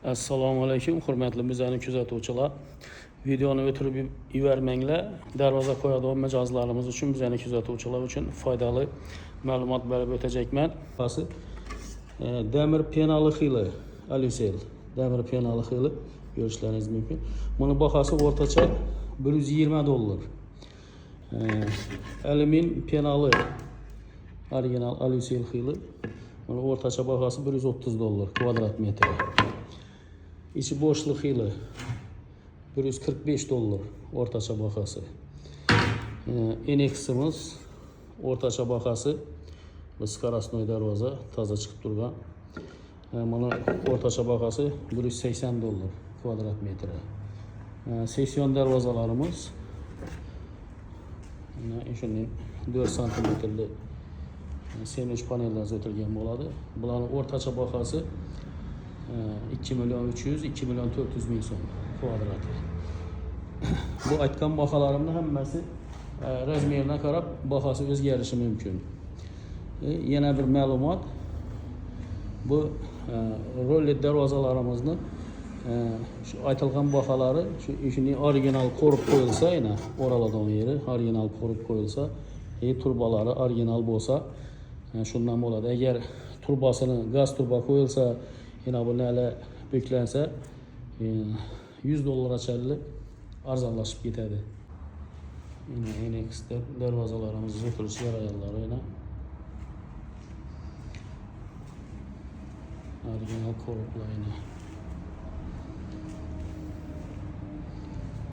Assalomu alaykum, hurmatli bizani kuzatuvchilar. Videoni o'tirib yubormanglar. Darvoza qo'yadigan mijozlarimiz uchun, bizani kuzatuvchilar uchun foydali ma'lumot berib o'tajakman. Basi demir penali xili, Alusel demir penali xili ko'rishlaringiz mumkin. Buni bahasi o'rtacha $120. Alyumin penali original Alusel xili. Buni o'rtacha bahasi $130 kvadrat metr. İçi boşluq xili $145 o'rtacha bahası. Eneximiz o'rtacha bahası skоростной darvoza toza chiqib turgan. Buni o'rtacha bahası $180 kvadrat metr. Seksyon darvozalarimiz shunday 4 santimetrli sandwich panellar o'tilgan bo'ladi. Bularning o'rtacha bahası 2.300.000-2.400.000 so'm kvadrat. Bu aytgan bahalarimni hammasi razmeriga qarab bahasi o'zgarishi mumkin. Yana bir ma'lumot, bu rollet darvozalarimizni şu aytilgan bahalari shuni original qo'rib qo'yilsa, yana o'raladigan yeri original qo'rib qo'yilsa, turbalari original bo'lsa, shundan bo'ladi. Agar turbasini gaz turba qo'yilsa, yine bu neler büklense $100 açarlı arzanlaşıp gitedi. Yine Enex'te darvazalarımız oturuş yer ayarları yine orijinal korukla yine.